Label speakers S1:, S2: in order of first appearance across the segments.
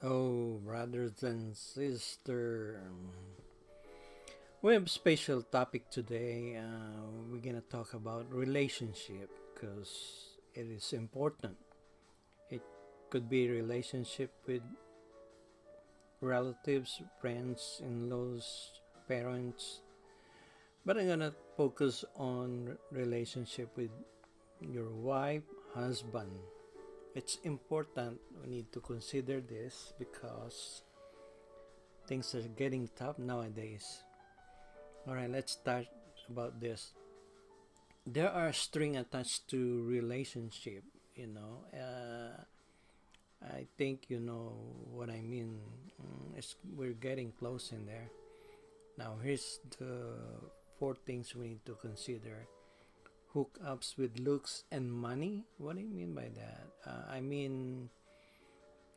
S1: Oh, brothers and sisters, we have a special topic today. We're gonna talk about relationship because it is important. It could be relationship with relatives, friends, in-laws, parents, but I'm gonna focus on relationship with your wife, husband. It's important. We need to consider this because things are getting tough nowadays. All right, let's start about this. There are string attached to relationship. You know, I think you know what I mean. We're getting close in there. Now, here's the four things we need to consider: hookups with looks and money. What do you mean by that? I mean,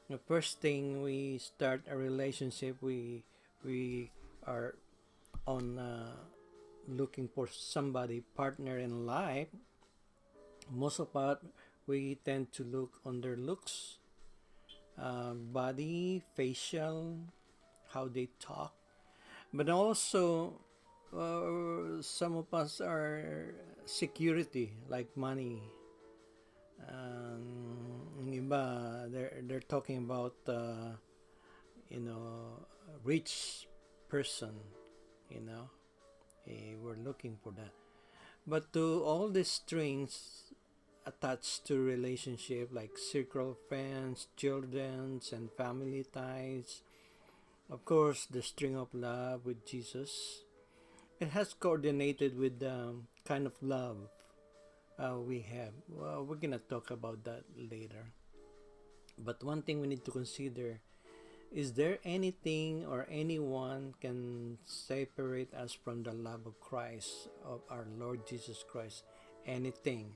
S1: the first thing we start a relationship, we are on looking for somebody partner in life. Most of us we tend to look on their looks, body, facial, how they talk, but also some of us are security like money. Iba, they're talking about you know rich person. You know, we're looking for that. But to all these strings attached to relationship like circle of friends, children's and family ties, of course the string of love with Jesus, it has coordinated with the kind of love we have. Well, we're gonna talk about that later. But one thing we need to consider, is there anything or anyone can separate us from the love of Christ, of our Lord Jesus Christ? Anything,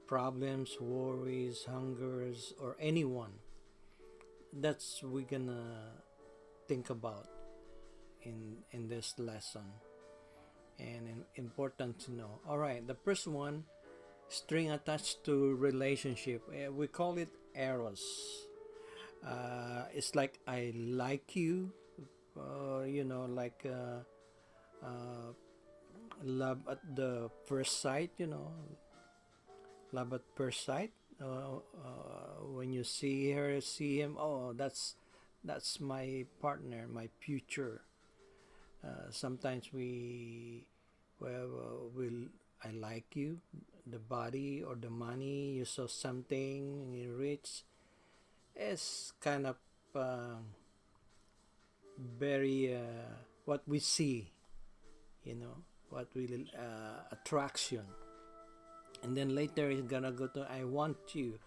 S1: problems, worries, hungers, or anyone. That's we're gonna think about in this lesson, and important to know. All right, the first one, string attached to relationship. We call it eros. It's like I like you, like uh, love at the first sight. Love at first sight. When you see her, see him, oh, that's my partner, my future. Sometimes will I like you, the body or the money. You saw something, you rich. It's kind of very what we see, you know, what will attraction. And then later it's gonna go to I want you,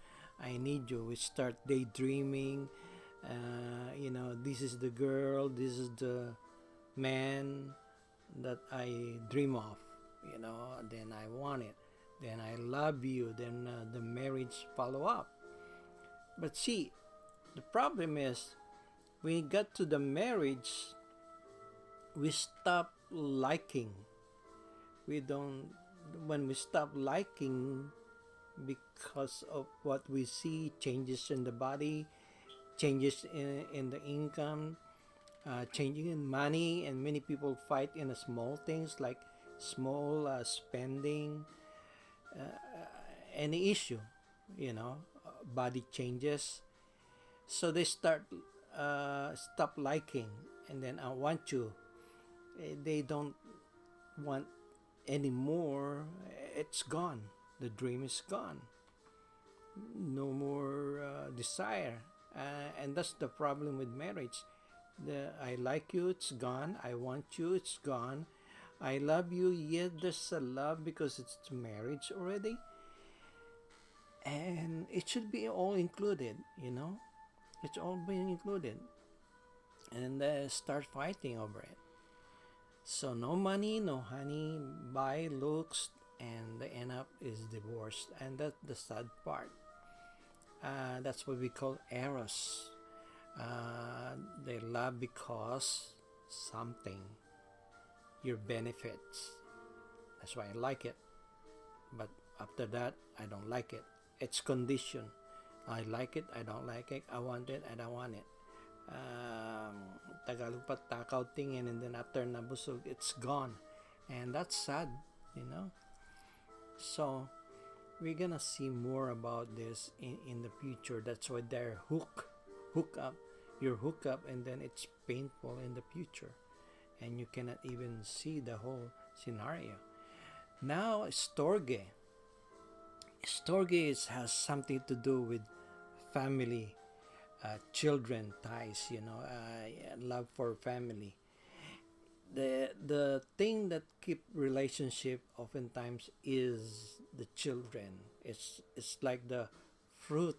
S1: I need you. We start daydreaming. This is the girl, this is the man that I dream of. Then I want it. Then I love you. Then the marriage follow up. But see, the problem is when we got to the marriage, we stop liking. We don't. When we stop liking because of what we see, changes in the body, changes in the income, changing in money, and many people fight in the small things like small spending, any issue, body changes. So they stop liking, and then I want you. They don't want anymore. It's gone. The dream is gone. No more desire. And that's the problem with marriage. The I like you, it's gone. I want you, it's gone. I love you, yet there's a love because it's marriage already. And it should be all included. It's all being included. And start fighting over it. So no money, no honey, buy looks, and the end up is divorced. And that's the sad part. That's what we call eros. They love because something, your benefits. That's why I like it. But after that, I don't like it. It's condition. I like it, I don't like it. I want it, I don't want it. Tagalog pa, takaw tingin, and then after nabusog, it's gone. And that's sad, you know. So, we're gonna see more about this in the future. That's why they're hook up. You're hook up, and then it's painful in the future. And you cannot even see the whole scenario. Now, Storge. Has something to do with family, children ties, love for family. The thing that keep relationship oftentimes is the children. It's like the fruit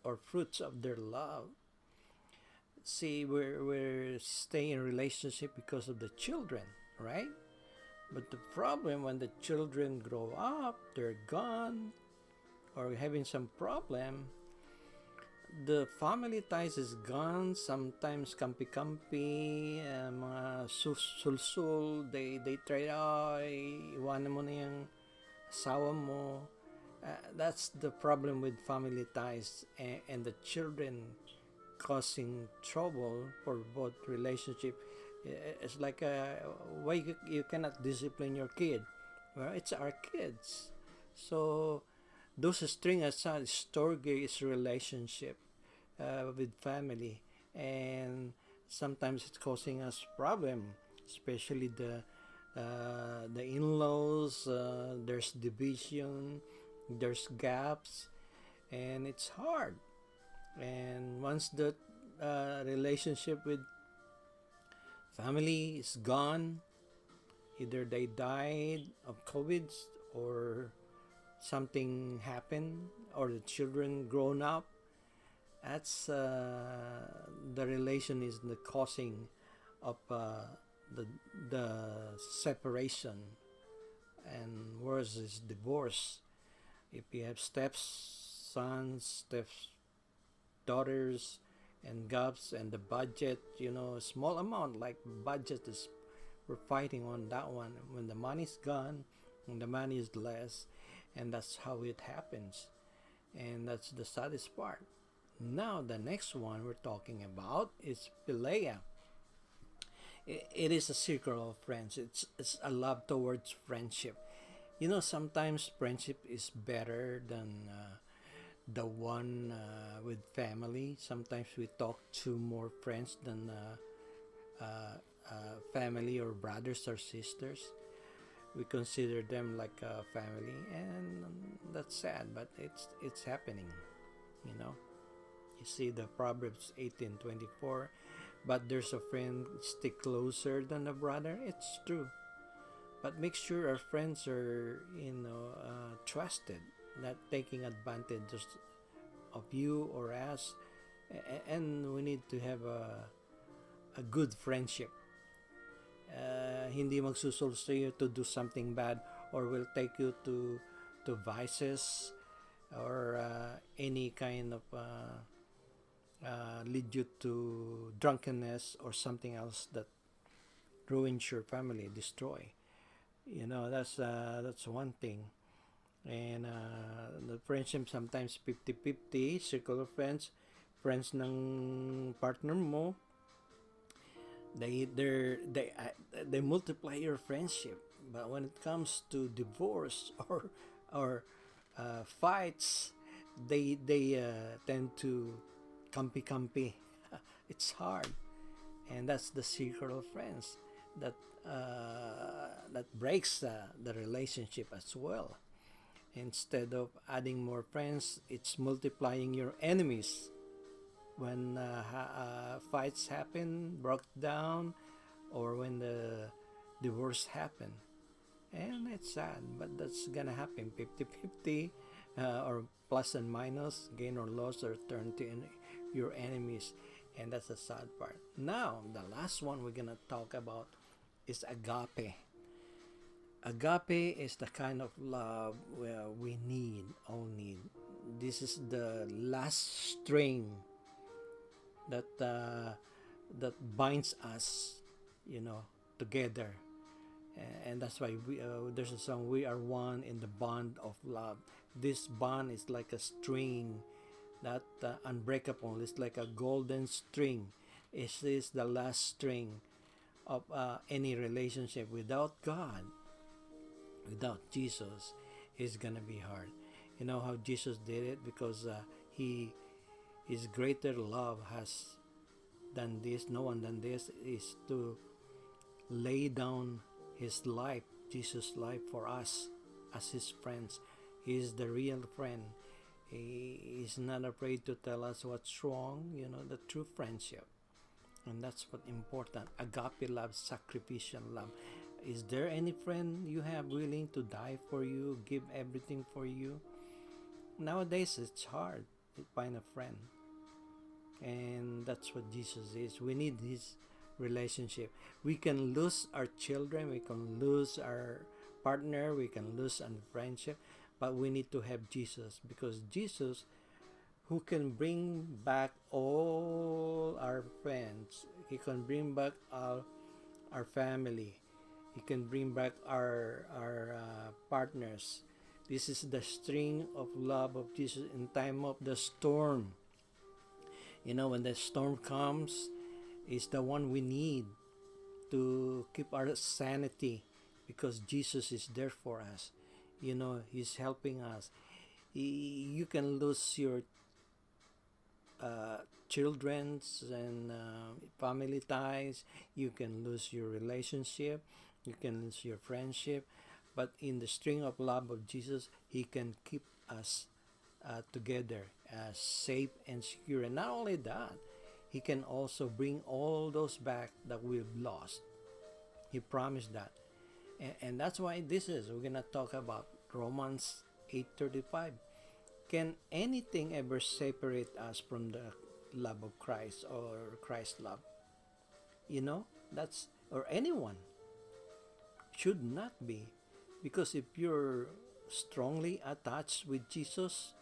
S1: or fruits of their love. See, we're staying in relationship because of the children, right? But the problem when the children grow up, they're gone, or having some problem, the family ties is gone. Sometimes kampi-kampi, mga sul-sul, they try, iwanan mo na yung asawa mo. That's the problem with family ties, and the children causing trouble for both relationship. It's like, why you cannot discipline your kid? Well, it's our kids. So those string aside storge is relationship with family, and sometimes it's causing us problem, especially the in-laws. There's division, there's gaps, and it's hard. And once the relationship with family is gone, either they died of COVID, or something happened, or the children grown up, that's the relation is the causing of the separation, and worse is divorce. If you have stepsons, stepdaughters, and gaps, and the budget, small amount like budget is, we're fighting on that one. When the money's gone, when the money is less, and that's how it happens, and that's the saddest part. Now the next one we're talking about is Philia. It is a circle of friends. It's a love towards friendship. Sometimes friendship is better than the one with family. Sometimes we talk to more friends than family or brothers or sisters. We consider them like a family, and that's sad, but it's happening. You see the Proverbs 18:24, but there's a friend stick closer than a brother. It's true, but make sure our friends are trusted, not taking advantage of you or us, and we need to have a good friendship. Hindi magsusul sa iyo to do something bad, or will take you to vices, or any kind of lead you to drunkenness or something else that ruins your family, destroy. That's one thing. And the friendship sometimes 50-50, circle of friends ng partner mo, they multiply your friendship. But when it comes to divorce or fights, they tend to kampi. It's hard, and that's the circle of friends that breaks the relationship as well. Instead of adding more friends, it's multiplying your enemies. When fights happen, broke down, or when the divorce happen, and it's sad, but that's gonna happen 50-50, or plus and minus, gain or loss, or turn to your enemies, and that's the sad part. Now the last one we're gonna talk about is agape. Agape is the kind of love where we all need. This is the last string that binds us, together. And that's why there's a song, we are one in the bond of love. This bond is like a string that unbreakable. It's like a golden string. It is the last string of any relationship. Without God, without Jesus, it's gonna be hard. You know how Jesus did it? Because he his greater love has than this, no one than this, is to lay down his life, Jesus' life, for us as his friends. He is the real friend. He is not afraid to tell us what's wrong, the true friendship. And that's what important. Agape love, sacrificial love. Is there any friend you have willing to die for you, give everything for you? Nowadays it's hard to find a friend. And that's what Jesus is. We need his relationship. We can lose our children, we can lose our partner, we can lose a friendship, but we need to have Jesus, because Jesus, who can bring back all our friends, he can bring back our family, he can bring back our partners. This is the string of love of Jesus in time of the storm. When the storm comes, is the one we need to keep our sanity, because Jesus is there for us. He's helping us. You can lose your children's and family ties. You can lose your relationship. You can lose your friendship. But in the string of love of Jesus, he can keep us together, safe and secure. And not only that, he can also bring all those back that we've lost. He promised that. And that's why we're going to talk about Romans 8:35. Can anything ever separate us from the love of Christ, or Christ's love? That's, or anyone, should not be. Because if you're strongly attached with Jesus,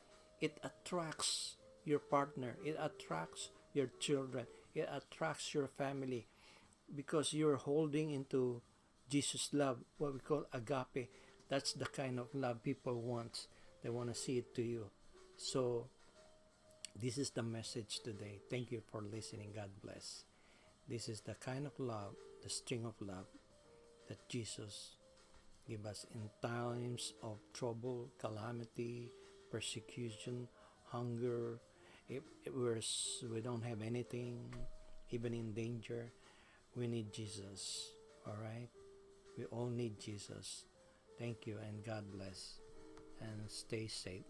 S1: it attracts your partner, it attracts your children, it attracts your family, because you're holding into Jesus' love, what we call agape. That's the kind of love people want. They want to see it to you. So, this is the message today. Thank you for listening. God bless. This is the kind of love, the string of love, that Jesus give us in times of trouble, calamity, persecution, hunger. If we don't have anything, even in danger, we need Jesus. All right? We all need Jesus. Thank you, and God bless. And stay safe.